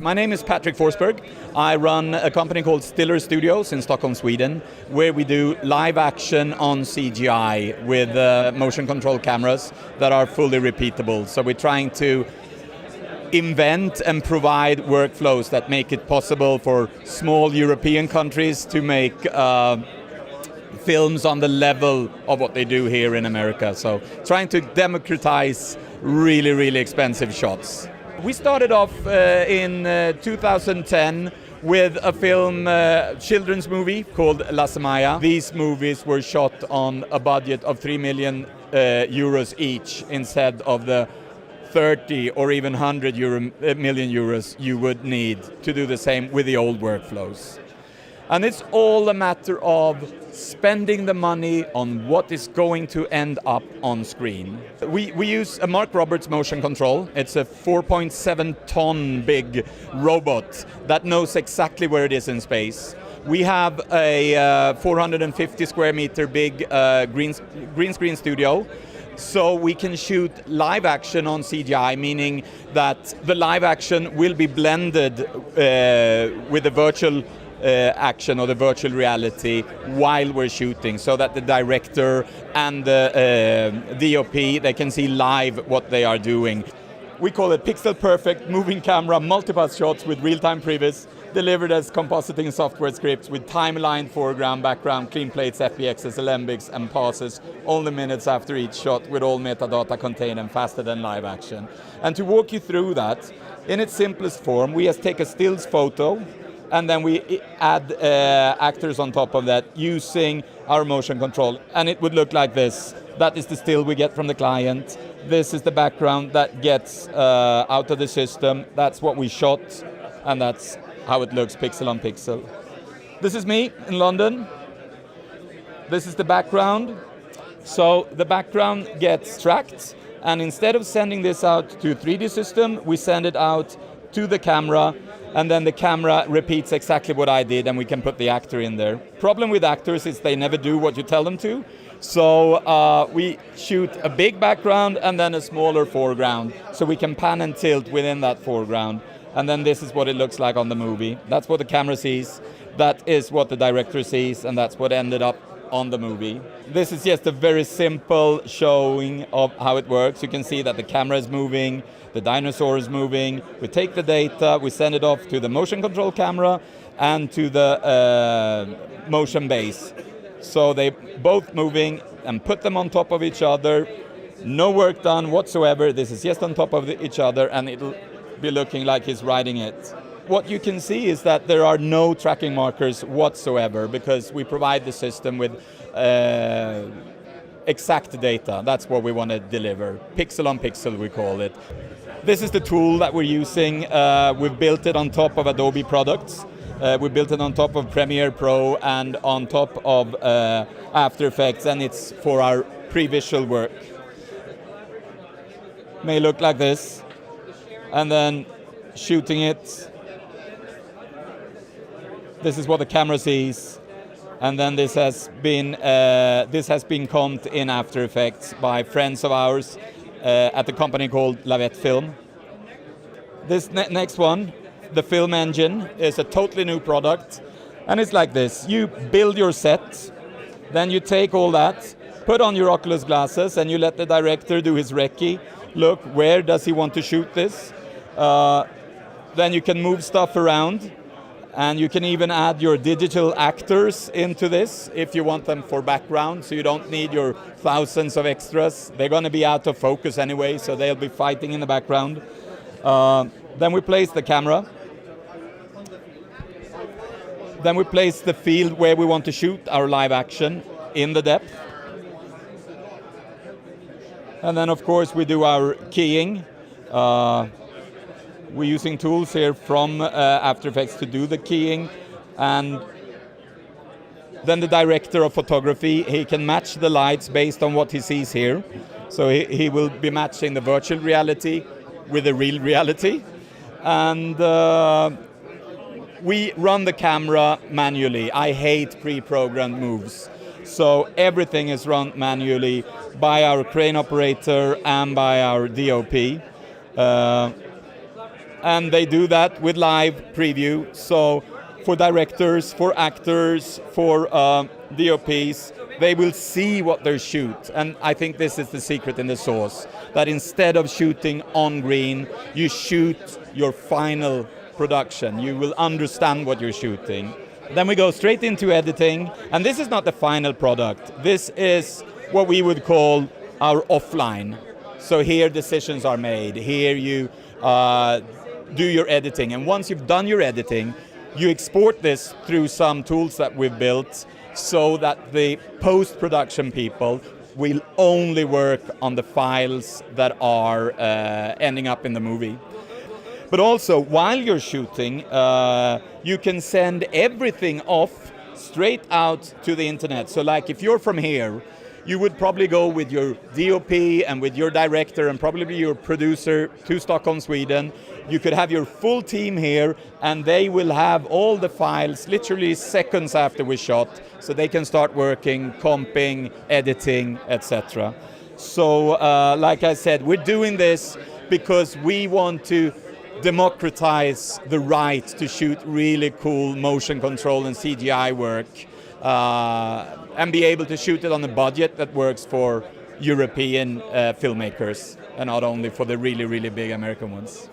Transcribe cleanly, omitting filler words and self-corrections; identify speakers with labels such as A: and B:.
A: My name is Patrick Forsberg. I run a company called Stiller Studios in Stockholm, Sweden, where we do live action on CGI with motion control cameras that are fully repeatable. So we're trying to invent and provide workflows that make it possible for small European countries to make films on the level of what they do here in America. So trying to democratize really, really expensive shots. We started off in 2010 with a film, children's movie called La Semilla. These movies were shot on a budget of 3 million euros each instead of the 30 or even 100 million euros you would need to do the same with the old workflows. And it's all a matter of spending the money on what is going to end up on screen. We use a Mark Roberts motion control. It's a 4.7 ton big robot that knows exactly where it is in space. We have a 450 square meter big green screen studio. So we can shoot live action on CGI, meaning that the live action will be blended with the virtual action or the virtual reality while we're shooting, so that the director and the DOP, they can see live what they are doing. We call it pixel perfect moving camera multipass shots with real-time previs, delivered as compositing software scripts with timeline, foreground, background, clean plates, FBXs, alembics, and passes only minutes after each shot, with all metadata contained and faster than live action. And to walk you through that, in its simplest form, we just take a stills photo, and then we add actors on top of that using our motion control. And it would look like this. That is the still we get from the client. This is the background that gets out of the system. That's what we shot, and that's how it looks pixel on pixel. This is me in London. This is the background. So the background gets tracked, and instead of sending this out to a 3D system, we send it out to the camera, and then the camera repeats exactly what I did, and we can put the actor in there. Problem with actors is they never do what you tell them to. So we shoot a big background and then a smaller foreground, so we can pan and tilt within that foreground. And then this is what it looks like on the movie. That's what the camera sees, that is what the director sees, and that's what ended up on the movie. This is just a very simple showing of how it works. You can see that the camera is moving, the dinosaur is moving. We take the data, we send it off to the motion control camera and to the motion base. So they both moving, and put them on top of each other. No work done whatsoever. This is just on top of each other, and it'll be looking like he's riding it. What you can see is that there are no tracking markers whatsoever, because we provide the system with exact data. That's what we want to deliver. Pixel on pixel, we call it. This is the tool that we're using. We've built it on top of Adobe products. We built it on top of Premiere Pro and on top of After Effects, and it's for our pre-visual work. May look like this. And then shooting it. This is what the camera sees, and then this has been comped in After Effects by friends of ours at a company called Lavette Film. This next one, the film engine, is a totally new product, and it's like this. You build your set, then you take all that, put on your Oculus glasses, and you let the director do his recce. Look, where does he want to shoot this? Then you can move stuff around, and you can even add your digital actors into this if you want them for background, so you don't need your thousands of extras. They're going to be out of focus anyway, so they'll be fighting in the background. Then we place the camera. Then we place the field where we want to shoot our live action in the depth. And then of course we do our keying. We're using tools here from After Effects to do the keying, and then the director of photography, he can match the lights based on what he sees here. So he will be matching the virtual reality with the real reality, and we run the camera manually. I hate pre-programmed moves, so everything is run manually by our crane operator and by our DOP. and they do that with live preview. So for directors, for actors, for DOPs, they will see what they shoot. And I think this is the secret in the sauce, that instead of shooting on green, you shoot your final production. You will understand what you're shooting. Then we go straight into editing, and this is not the final product. This is what we would call our offline. So here decisions are made. Here you do your editing, and once you've done your editing, you export this through some tools that we've built so that the post-production people will only work on the files that are ending up in the movie. But also, while you're shooting, you can send everything off straight out to the internet. So like if you're from here, you would probably go with your DOP and with your director and probably your producer to Stockholm, Sweden. You could have your full team here, and they will have all the files literally seconds after we shot, so they can start working, comping, editing, etc. So like I said, we're doing this because we want to democratize the right to shoot really cool motion control and CGI work, and be able to shoot it on a budget that works for European filmmakers and not only for the really, really big American ones.